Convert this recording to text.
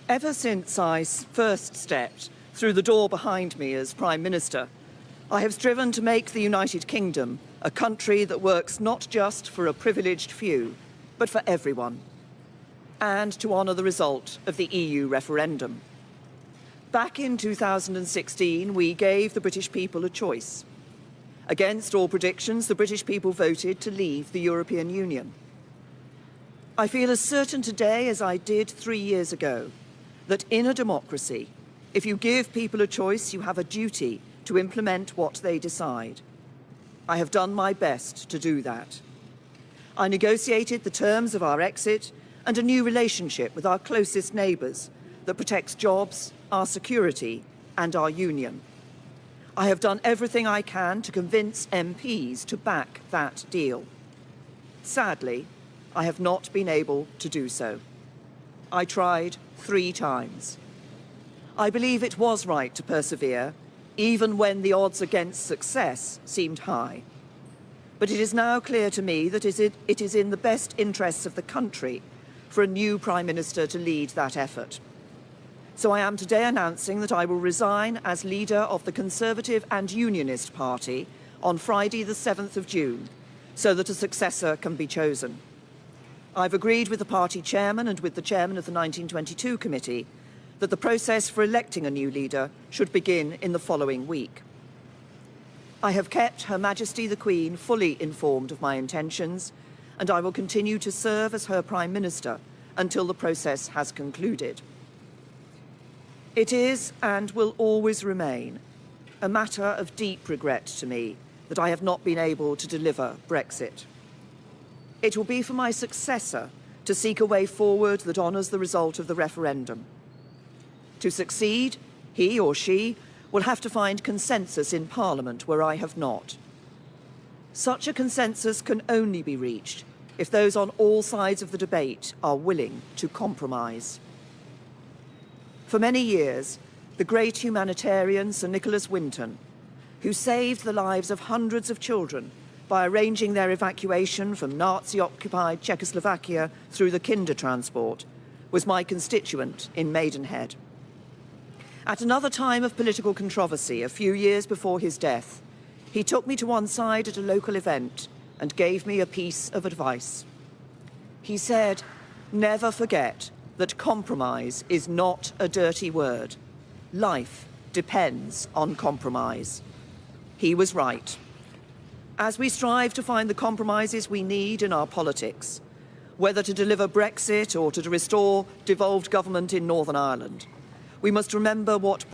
Ever since I first stepped through the door behind me as Prime Minister, I have striven to make the United Kingdom a country that works not just for a privileged few, but for everyone, and to honour the result of the EU referendum. Back in 2016, we gave the British people a choice. Against all predictions, the British people voted to leave the European Union. I feel as certain today as I did 3 years ago that in a democracy, if you give people a choice, you have a duty to implement what they decide. I have done my best to do that. I negotiated the terms of our exit and a new relationship with our closest neighbours that protects jobs, our security and our union. I have done everything I can to convince MPs to back that deal. Sadly, I have not been able to do so. I tried 3 times. I believe it was right to persevere, even when the odds against success seemed high. But it is now clear to me that it is in the best interests of the country for a new Prime Minister to lead that effort. So I am today announcing that I will resign as leader of the Conservative and Unionist Party on Friday the 7th of June, so that a successor can be chosen. I've agreed with the party chairman and with the chairman of the 1922 committee that the process for electing a new leader should begin in the following week. I have kept Her Majesty the Queen fully informed of my intentions, and I will continue to serve as her Prime Minister until the process has concluded. It is, and will always remain, a matter of deep regret to me that I have not been able to deliver Brexit. It will be for my successor to seek a way forward that honours the result of the referendum. To succeed, he or she will have to find consensus in Parliament where I have not. Such a consensus can only be reached if those on all sides of the debate are willing to compromise. For many years, the great humanitarian Sir Nicholas Winton, who saved the lives of hundreds of children by arranging their evacuation from Nazi-occupied Czechoslovakia through the Kinder transport, was my constituent in Maidenhead. At another time of political controversy, a few years before his death, he took me to one side at a local event and gave me a piece of advice. He said, "Never forget that compromise is not a dirty word. Life depends on compromise." He was right. As we strive to find the compromises we need in our politics, whether to deliver Brexit or to restore devolved government in Northern Ireland, we must remember what